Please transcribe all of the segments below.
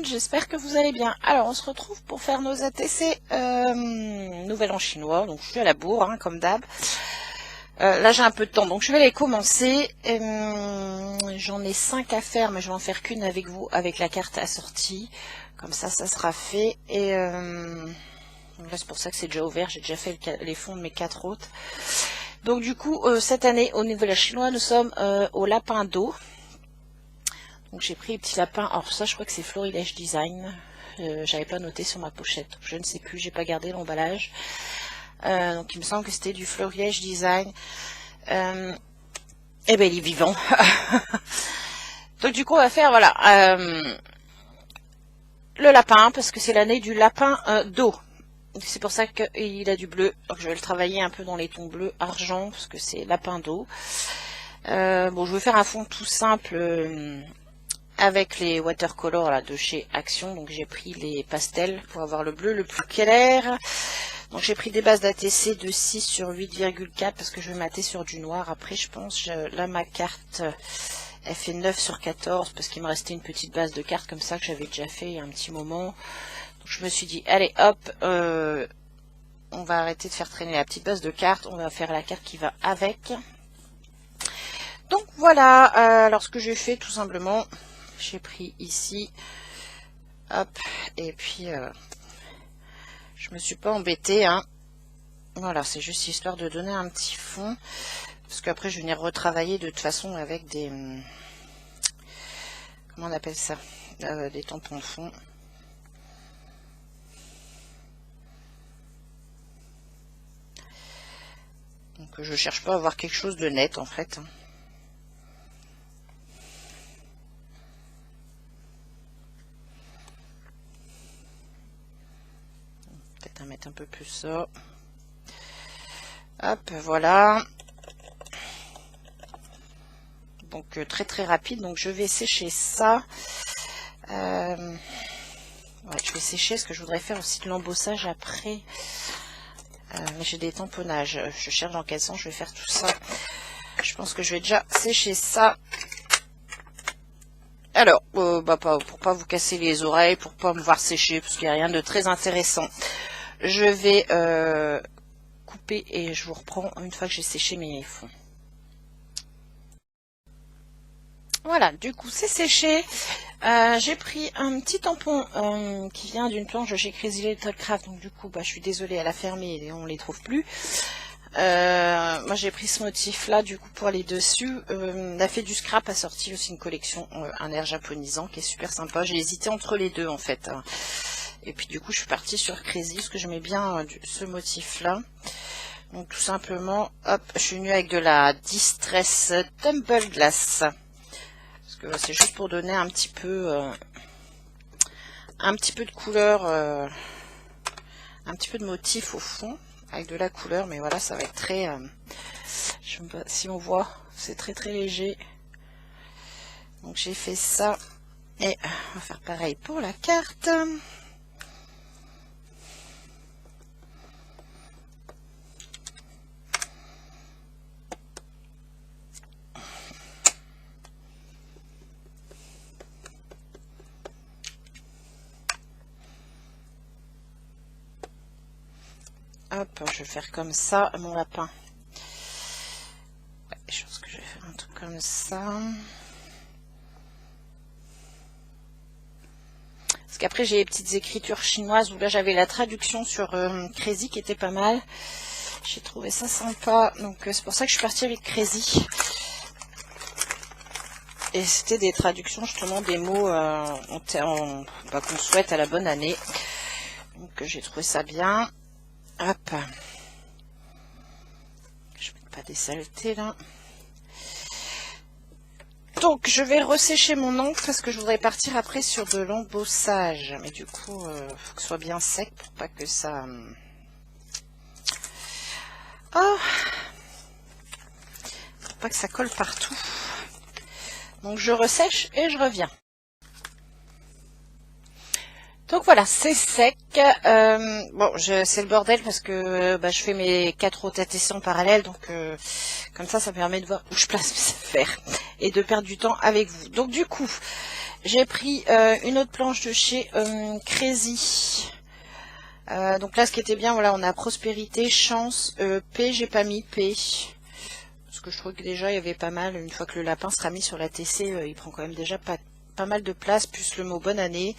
monde, j'espère que vous allez bien. Alors on se retrouve pour faire nos ATC Nouvel An chinois, donc je suis à la bourre hein, comme d'hab. Là j'ai un peu de temps, donc je vais les commencer. J'en ai 5 à faire, mais je vais en faire qu'une avec vous, avec la carte assortie. Comme ça sera fait. Et donc là c'est pour ça que c'est déjà ouvert, j'ai déjà fait les fonds de mes 4 autres. Donc du coup, cette année au Nouvel An chinois, nous sommes au lapin d'eau. Donc j'ai pris les petits lapins. Alors ça je crois que c'est Florilège Design. J'avais pas noté sur ma pochette. Je ne sais plus, j'ai pas gardé l'emballage. Donc il me semble que c'était du Florilège Design. Et ben il est vivant. Donc du coup on va faire voilà le lapin parce que c'est l'année du lapin d'eau. C'est pour ça qu'il a du bleu. Donc je vais le travailler un peu dans les tons bleu argent parce que c'est lapin d'eau. Bon je vais faire un fond tout simple. Avec les watercolors là, de chez Action, donc j'ai pris les pastels pour avoir le bleu le plus clair. Donc j'ai pris des bases d'ATC de 6 sur 8,4 parce que je vais mater sur du noir après je pense. Là ma carte elle fait 9 sur 14 parce qu'il me restait une petite base de cartes comme ça que j'avais déjà fait il y a un petit moment. Donc je me suis dit allez hop, on va arrêter de faire traîner la petite base de cartes, on va faire la carte qui va avec. Donc voilà, alors ce que j'ai fait tout simplement, j'ai pris ici, hop, et puis je me suis pas embêtée, hein. Voilà, c'est juste histoire de donner un petit fond, parce qu'après je vais venir retravailler de toute façon avec des, comment on appelle ça, des tampons de fond. Donc je cherche pas à avoir quelque chose de net en fait. Peut-être à mettre un peu plus ça. Hop, voilà. Donc très très rapide. Donc je vais sécher ça. Ouais, je vais sécher parce que je voudrais faire aussi de l'embossage après. Mais j'ai des tamponnages. Je cherche dans quel sens je vais faire tout ça. Je pense que je vais déjà sécher ça. Alors, pour pas vous casser les oreilles, pour pas me voir sécher, parce qu'il n'y a rien de très intéressant. Je vais couper et je vous reprends une fois que j'ai séché mes fonds. Voilà, du coup c'est séché. J'ai pris un petit tampon qui vient d'une planche de chez Crazy Little Craft. Donc du coup, je suis désolée, elle a fermé et on les trouve plus. Moi j'ai pris ce motif là du coup pour aller dessus. La Fée du Scrap a sorti aussi une collection un air japonisant qui est super sympa. J'ai hésité entre les deux en fait. Et puis du coup je suis partie sur Crazy parce que j'aimais bien ce motif là. Donc tout simplement, hop, je suis venue avec de la Distress Tumble Glass. Parce que c'est juste pour donner un petit peu de couleur, un petit peu de motif au fond. Avec de la couleur, mais voilà, ça va être très, je sais pas si on voit, c'est très très léger. Donc j'ai fait ça et on va faire pareil pour la carte. Hop, je vais faire comme ça mon lapin. Ouais, je pense que je vais faire un truc comme ça. Parce qu'après j'ai les petites écritures chinoises où là j'avais la traduction sur Crazy qui était pas mal. J'ai trouvé ça sympa, donc c'est pour ça que je suis partie avec Crazy. Et c'était des traductions justement des mots qu'on souhaite à la bonne année. Donc j'ai trouvé ça bien. Hop. Je ne mets pas des saletés là. Donc je vais ressécher mon encre parce que je voudrais partir après sur de l'embossage. Mais du coup, faut que ce soit bien sec pour pas que ça... Oh, pour pas que ça colle partout. Donc je ressèche et je reviens. Donc Donc voilà, c'est sec. Bon, c'est le bordel parce que je fais mes 4 rotations en parallèle, donc comme ça permet de voir où je place mes affaires et de perdre du temps avec vous. Donc du coup, j'ai pris une autre planche de chez Crazy. Donc là, ce qui était bien, voilà, on a prospérité, chance, P, j'ai pas mis P. Parce que je trouve que déjà, il y avait pas mal, une fois que le lapin sera mis sur la TC, il prend quand même déjà pas mal de place, plus le mot bonne année.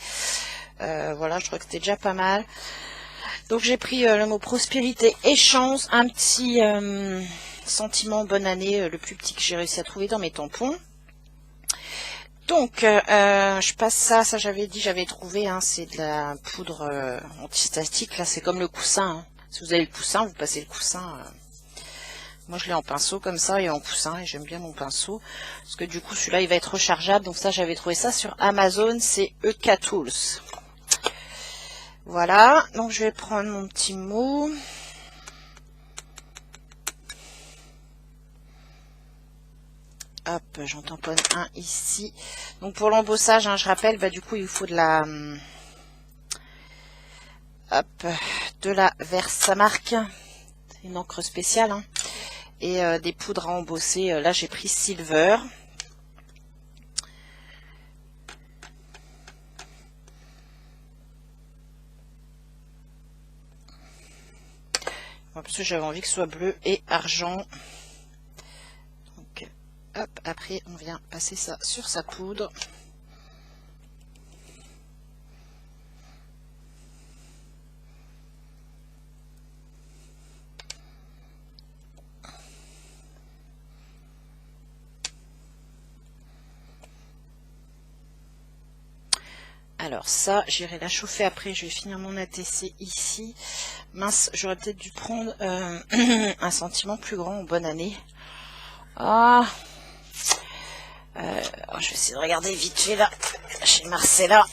Voilà, je crois que c'était déjà pas mal. Donc j'ai pris le mot prospérité et chance, un petit sentiment bonne année, le plus petit que j'ai réussi à trouver dans mes tampons. Donc, je passe ça j'avais dit, j'avais trouvé, hein, c'est de la poudre antistatique, là c'est comme le coussin, hein. Si vous avez le coussin, vous passez le coussin. Moi je l'ai en pinceau comme ça et en coussin, et j'aime bien mon pinceau, parce que du coup celui-là il va être rechargeable, donc ça j'avais trouvé ça sur Amazon, c'est EK Tools. Voilà, donc je vais prendre mon petit mot. Hop, j'en tamponne un ici. Donc pour l'embossage, hein, je rappelle, du coup il faut de la Versamark, une encre spéciale, hein, et des poudres à embosser. Là j'ai pris Silver. Parce que j'avais envie que ce soit bleu et argent. Donc hop, après on vient passer ça sur sa poudre. Alors ça, j'irai la chauffer après, je vais finir mon ATC ici. Mince, j'aurais peut-être dû prendre un sentiment plus grand en bonne année. Ah, je vais essayer de regarder vite fait là, chez Marcella.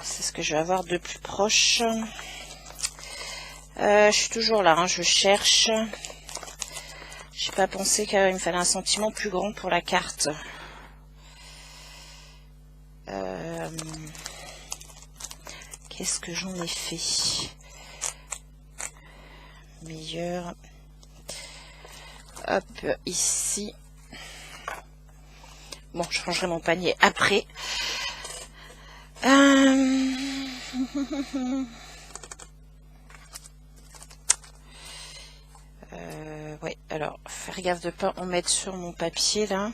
C'est ce que je vais avoir de plus proche. Je suis toujours là, hein, je cherche. J'ai pas pensé qu'il me fallait un sentiment plus grand pour la carte. Qu'est-ce que j'en ai fait? Meilleur. Hop, ici. Bon, je changerai mon panier après. Ouais, alors, faire gaffe de pas en mettre sur mon papier, là.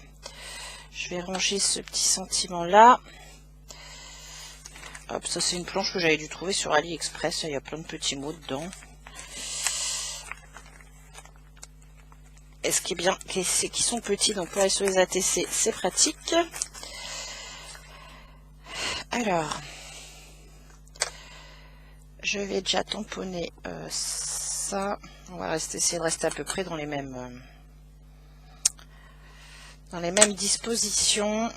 Je vais ranger ce petit sentiment-là. Hop, ça c'est une planche que j'avais dû trouver sur AliExpress. Il y a plein de petits mots dedans. Et ce qui est bien, c'est qu'ils sont petits, donc pour aller sur les ATC, c'est pratique. Alors, je vais déjà tamponner ça. On va essayer de rester à peu près dans les mêmes dispositions.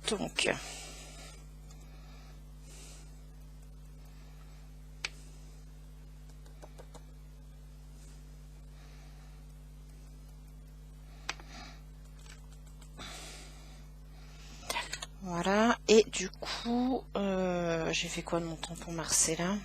Donc, voilà, et du coup, j'ai fait quoi de mon tampon Marcella?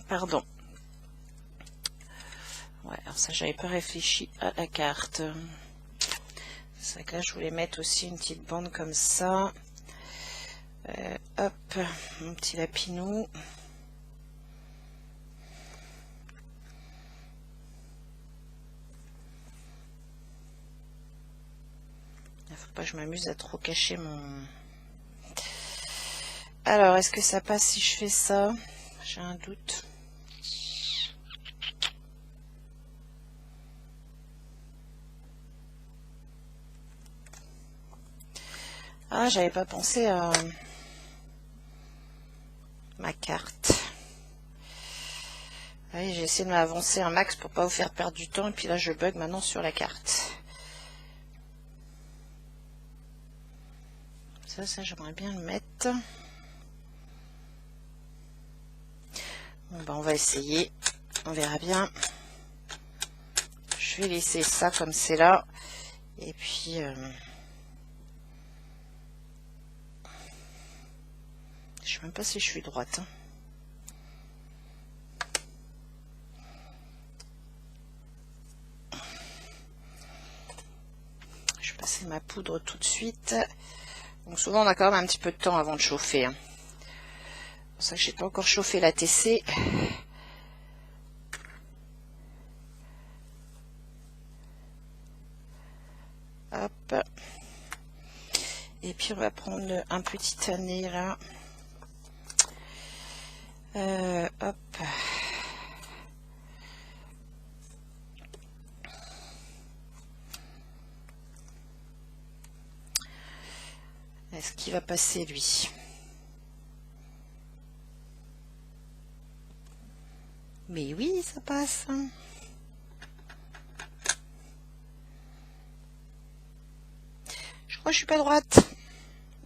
Pardon. Ouais, alors ça, j'avais pas réfléchi à la carte. C'est vrai que là, je voulais mettre aussi une petite bande comme ça. Hop, mon petit lapinou. Il faut pas que je m'amuse à trop cacher mon... Alors, est-ce que ça passe si je fais ça? J'ai un doute. Ah, j'avais pas pensé à ma carte. J'ai essayé de m'avancer un max pour pas vous faire perdre du temps, et puis là je bug maintenant sur la carte. Ça j'aimerais bien le mettre. Bon, bah, on va essayer. On verra bien. Je vais laisser ça comme c'est là. Et puis... je sais même pas si je suis droite. Je vais passer ma poudre tout de suite. Donc souvent on a quand même un petit peu de temps avant de chauffer. C'est pour ça que j'ai pas encore chauffé la TC. Hop. Et puis on va prendre un petit anneau là. Hop. Est-ce qu'il va passer lui? Mais oui, ça passe. Je crois que je suis pas droite.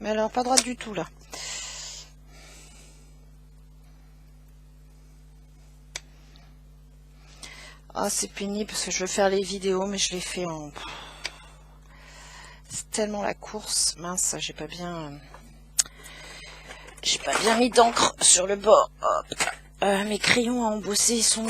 Mais alors pas droite du tout là. Ah, c'est pénible parce que je veux faire les vidéos, mais je les fais en... C'est tellement la course. Mince, j'ai pas bien mis d'encre sur le bord. Hop. Mes crayons à embosser sont...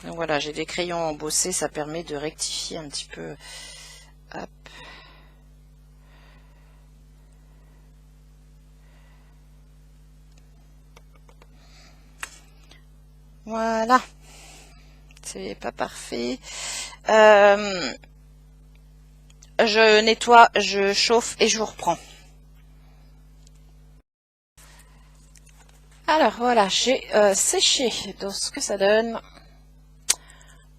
Donc voilà, j'ai des crayons embossés, ça permet de rectifier un petit peu. Hop. Voilà. C'est pas parfait. Je nettoie, je chauffe et je vous reprends. Alors voilà, j'ai séché. Donc ce que ça donne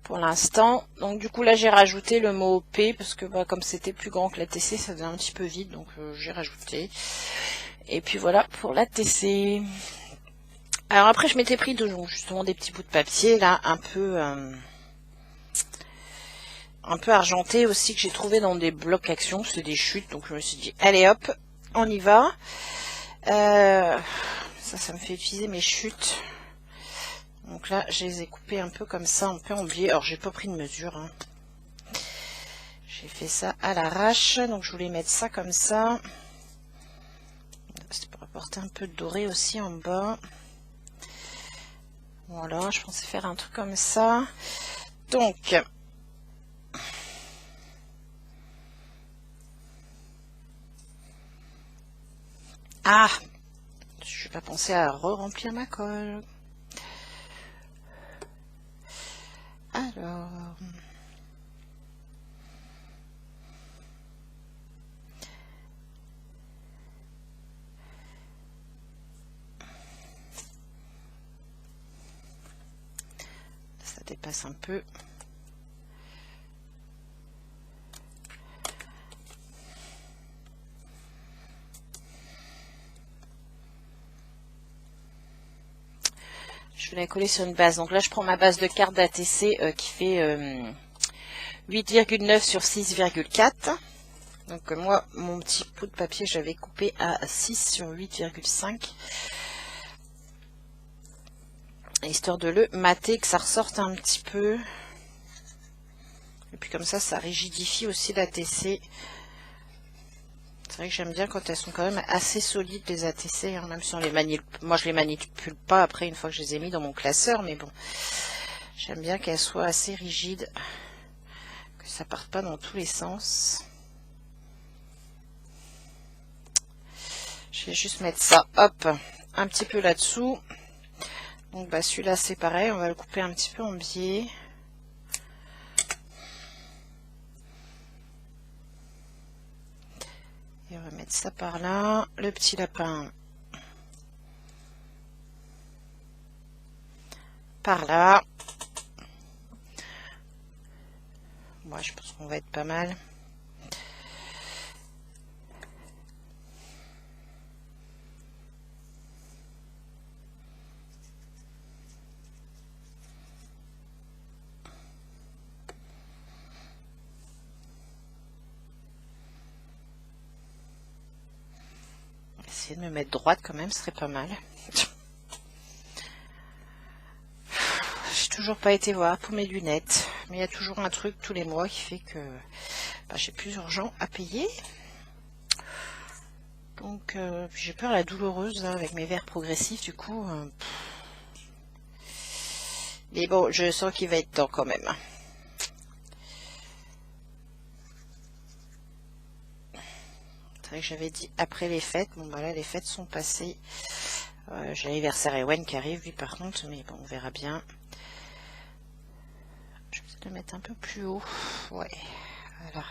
pour l'instant. Donc du coup là j'ai rajouté le mot P parce que bah, comme c'était plus grand que la TC, ça faisait un petit peu vide, donc j'ai rajouté. Et puis voilà pour la TC. Alors après je m'étais pris justement des petits bouts de papier là un peu argentés aussi que j'ai trouvé dans des blocs action, c'est des chutes, donc je me suis dit allez hop, on y va. Ça me fait utiliser mes chutes. Donc là, je les ai coupés un peu comme ça, un peu en biais. Alors, j'ai pas pris de mesure. Hein. J'ai fait ça à l'arrache. Donc, je voulais mettre ça comme ça. C'était pour apporter un peu de doré aussi en bas. Voilà, je pensais faire un truc comme ça. Donc, ah, je vais pas penser à re-remplir ma colle. Alors, ça dépasse un peu. Je vais la coller sur une base. Donc là, je prends ma base de carte d'ATC qui fait 8,9 sur 6,4. Donc moi, mon petit bout de papier, j'avais coupé à 6 sur 8,5. Histoire de le mater, que ça ressorte un petit peu. Et puis comme ça rigidifie aussi l'ATC. C'est vrai que j'aime bien quand elles sont quand même assez solides, les ATC, hein, même si on les manipule. Moi, je les manipule pas après une fois que je les ai mis dans mon classeur, mais bon. J'aime bien qu'elles soient assez rigides, que ça parte pas dans tous les sens. Je vais juste mettre ça, hop, un petit peu là-dessous. Donc bah celui-là c'est pareil, on va le couper un petit peu en biais. Et on va mettre ça par là. Le petit lapin par là. Moi je pense qu'on va être pas mal. essayer de me mettre droite quand même, ce serait pas mal. J'ai toujours pas été voir pour mes lunettes, mais il y a toujours un truc tous les mois qui fait que j'ai plus urgent à payer. Donc j'ai peur la douloureuse là, avec mes verres progressifs du coup. Mais bon, je sens qu'il va être temps quand même. C'est vrai que j'avais dit après les fêtes. Bon bah là les fêtes sont passées. J'ai l'anniversaire Ewen qui arrive lui par contre, mais bon on verra bien. Je vais peut-être le mettre un peu plus haut. Ouais, voilà.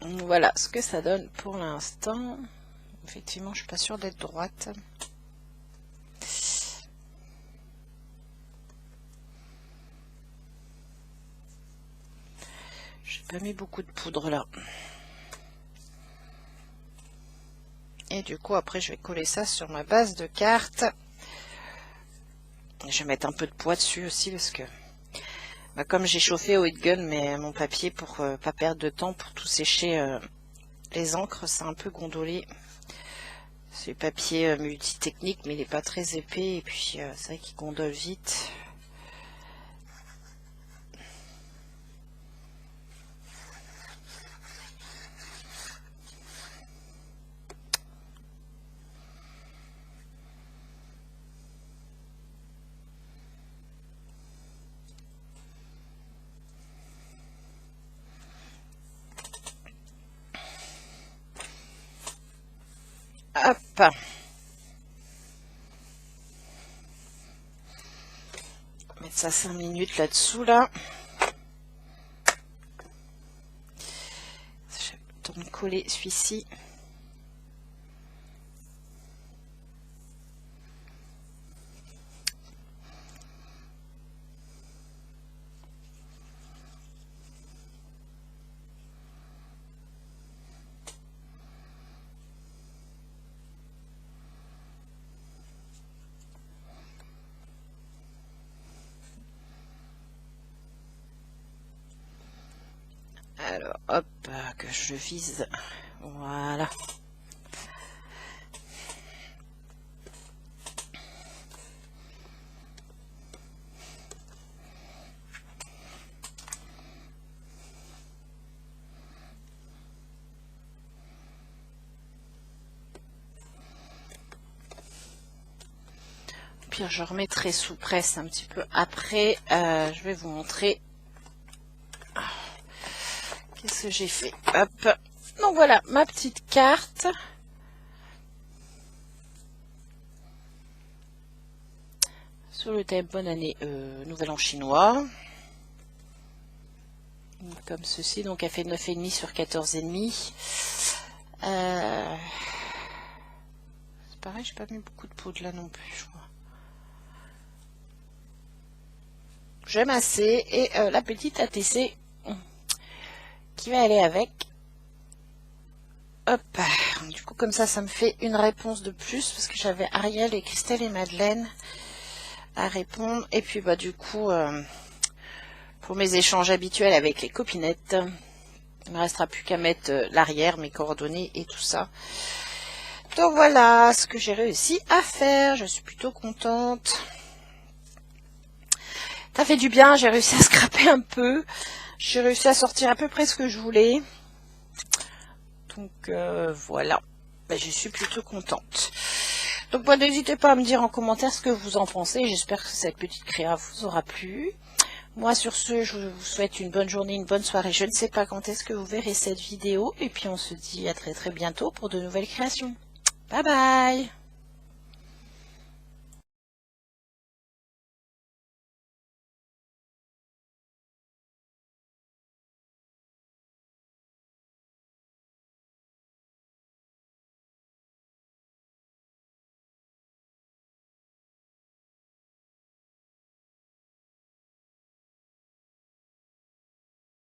Voilà ce que ça donne pour l'instant. Effectivement, je suis pas sûre d'être droite. J'ai pas mis beaucoup de poudre là. Et du coup, après, je vais coller ça sur ma base de carte. Je vais mettre un peu de poids dessus aussi parce que comme j'ai chauffé au heat gun mon papier pour pas perdre de temps pour tout sécher les encres, c'est un peu gondolé. C'est papier multitechnique mais il n'est pas très épais et puis c'est vrai qu'il gondole vite. Hop. Mettre ça 5 minutes là-dessous là. J'ai le temps de coller celui-ci. Alors, hop, que je vise. Voilà. Au pire, je remettrai sous presse un petit peu après. Je vais vous montrer. Qu'est-ce que j'ai fait? Hop. Donc voilà, ma petite carte. Sur le thème Bonne année, Nouvel An chinois. Comme ceci, donc elle fait 9,5 sur 14,5. C'est pareil, j'ai pas mis beaucoup de poudre là non plus, je crois. J'aime assez. Et la petite ATC qui va aller avec. Hop, du coup comme ça me fait une réponse de plus parce que j'avais Ariel et Christelle et Madeleine à répondre et puis du coup pour mes échanges habituels avec les copinettes il ne me restera plus qu'à mettre l'arrière, mes coordonnées et tout ça. Donc voilà ce que j'ai réussi à faire, je suis plutôt contente. Ça fait du bien, j'ai réussi à scraper un peu. J'ai réussi à sortir à peu près ce que je voulais. Donc voilà, je suis plutôt contente. Donc n'hésitez pas à me dire en commentaire ce que vous en pensez. J'espère que cette petite créa vous aura plu. Moi sur ce, je vous souhaite une bonne journée, une bonne soirée. Je ne sais pas quand est-ce que vous verrez cette vidéo. Et puis on se dit à très très bientôt pour de nouvelles créations. Bye bye!